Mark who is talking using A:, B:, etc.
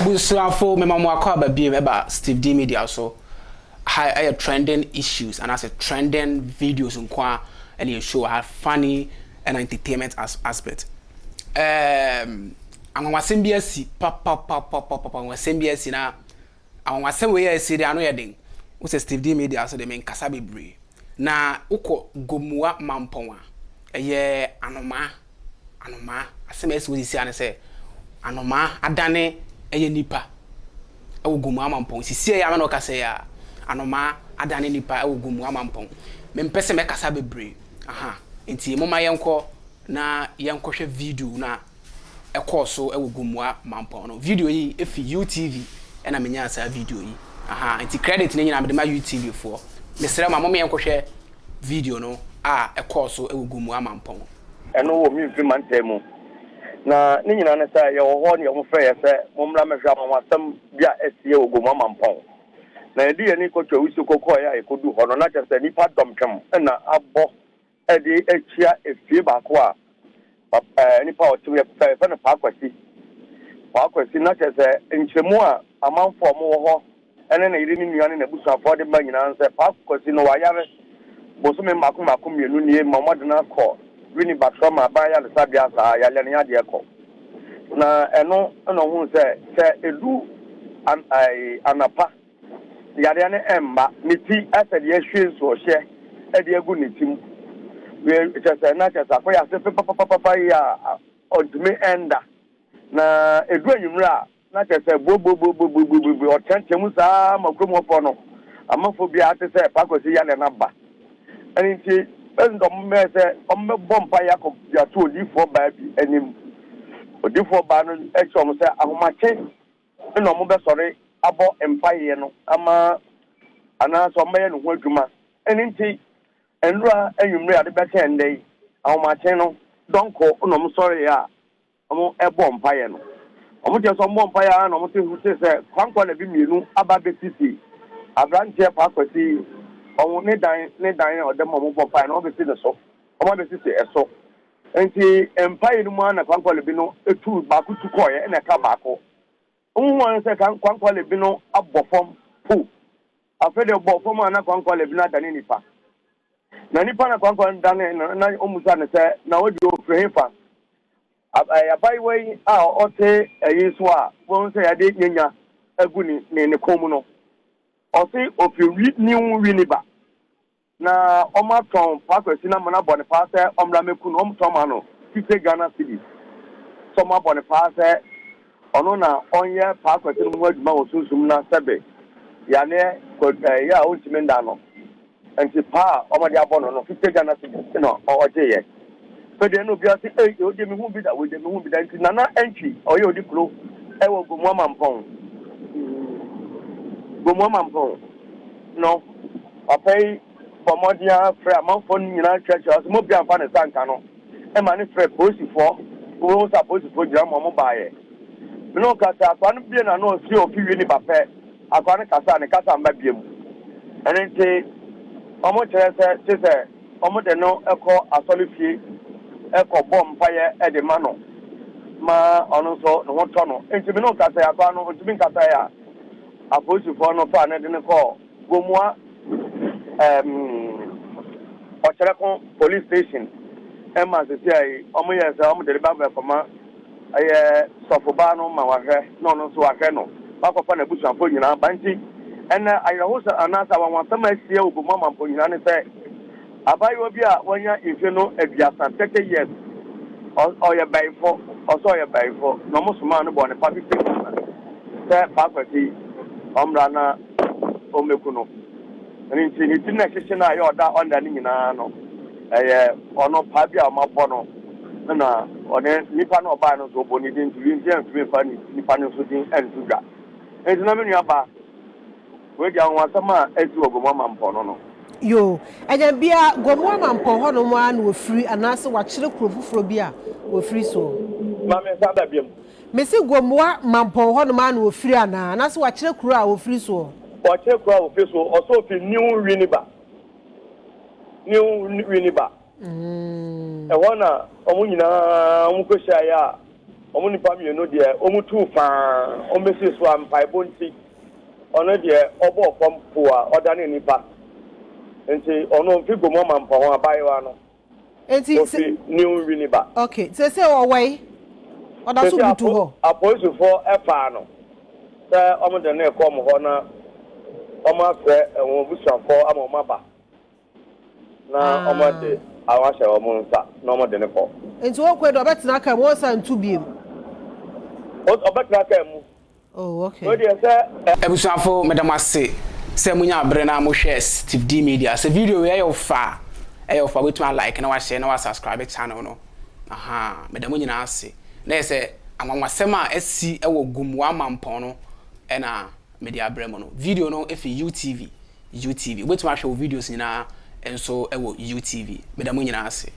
A: Busuafo me mamu akwa ba bi eba Steve D Media so high trending issues and as a trending videos nkwa and you show have funny and entertainment aspect. Anwasem bi asi papa anwasem bi asi na anwasem we asi dey anu yeden. Wo say Steve D Media so dey men kasa bebre. Na uko Gomoa Mampong a eye anoma asem asi wo si ane say anoma adane eye nipa ewo Gomoa Mampong sisi ya me no kasa ya anoma adane nipa ewo Gomoa Mampong me mpese me kasa bebre aha enti moma yenko na yenkohwe video na ekoso ewo Gomoa Mampong no video yi efi UTV na menya asa video yi aha enti credit ne nyina me de ma UTV for me sere ma moma yenkohwe video no a ekoso ewo Gomoa Mampong
B: eno wo mi fi mantemu na ni nyina na say ye ho ne yo frɛ ye sɛ momra mehwa mamwasɛm bia esie wo Gomoa Mampong na edi ye ni kotwa wusu kokɔ ya ekodu ho no na kyerɛ nipa dɔmtwem na abɔ edi echia efie baako a nipa otu ye fɛ no paakwasi na kyerɛ nkyemu a amanfo mo wo ho ene na yiri ni nuane na busuafo de ma nyina sɛ paakwasi no wayare bosome mako mienu nie mamade na kɔ wini batroma ba ya le sabia sa ya le nya de ekọ na eno hu se edu anapa ya de ne emba ni ti ase de ehwe so hye e de egu ni tim we se na chesa ko ya se papa ya odumi enda na edu anyumra na chesa bo o tentem sa makromo fo no amafo bia ate se pakosi ya le na ba enti ndom me se bompa yakop ya to odifo ba bi anim odifo ba no echom se ahomache no mo be sori abo empire no ama ana so maye no ho adwuma enti enra anwumre ade be ten dey ahomache no donko no mo sori ya mo ebo empire no mo je so mo empire no mo se hu se kwankwa na bi mienu aba be sisi abranche pa kwati on ne dan o dem mo bompa no be si de so o be si eso enti empire no mu na kwankwa bi no etu ba ku tu koye na ka ba ko onwon se kan kwankwa bi no abofom pu afede bofom na kwankwa bi na dane nipa na nipa na kwankwa dane na omusa ne se na wodi ofrefa abai wei a ote eyiso a won se ya de nyanya agu ni ne komu no osi ofi niwu winiba na omaton pakwesi na mana bone pase omra meku no omtoma no 50 Ghana cedis so ma bone pase ono na onye pakwesi no mu aduma osunsum na sebe ya ne ya ontimenda no enti pa omade abono no 50 Ghana cedis no ojeye so de no bia se o de me hu bi da we de me hu bi da enti nana entry oye odi klo e wo Gomoa Mampong no apai pomodia fra manfo nyina church as mo bia fa ne sanka no e ma ne fra posifo wo sa posifo gira mo baaye no kasa akwa no bia na no si ofi wi ni bape akwa ne kasa mba biem enente omo chere se omo de no eko asolifie eko bom paye e de ma no ma ono so no ho to no enti me no kasa akwa no ntumi kasa ya aposifo no fa ne de ne ko Gomoa Ocherekon police station Emma say omo yes omo de ba ba koma sofoba no ma wahwe no so wahwe no bakofa na busuafo nyina banti ena ayrahosa anasa wansama asie Gomoa Mampong nyina ne say abayo bi a wanya ife no abiasa 30 years oye baifo oso ye baifo no musuma no bo ne public say pakwati omra na omekuno nti ni tin na hyehyɛ na yɛ ɔda ɔnda ne nyinaa no ɔno pa bi a ɔmabɔ no na ɔne nipa na ɔbaa no so ɔbɔ ne din tuli nti ɛmfiri fa nipa no so din ɛnto dwa nti na me nua ba wadi anwasɛm a ɛsi wɔ Gomoa Mampong no
C: yo ɛnya bia Gomoa Mampong hɔ no mu a na wɔfiri anaasɛ wakyerɛ kuro foforɔ bi a wɔfiri so
B: ma me sa da biam
C: mesi Gomoa Mampong hɔ no mu a na wɔfiri ana anaasɛ wakyerɛ kuro a wɔfiri so
B: Wache kwa ofeso also fi new winiba e wona omo nyina omo kwehia ya omu nipa mi no de omu tu fa omesi so am pai bonti ono de obo pompo a odane nipa nti ono mfi Gomoa Mampong abayewa no
C: enti
B: se new winiba
C: okay se o wai oda so butu ho
B: apolice for efa no se omo de na kom ho na omo afre enwo busuafo amomaba na omo de awahye omo nsa na omo de ne ko
C: enti wo kwedo betina ka mo san tu biem
B: obetina ka mu
C: oh okay
B: o de se
A: ebusuafo madam ase se munya abre na mo share Steve D Media se video we yofa wetu like na wa share na wa subscribe channel no aha madam nyina ase na se anwanwasem a asi ewo Gomoa Mampong no na media abre mo no video no efi UTV wetu ma hwe videos nyina enso ewo UTV madam nyina ase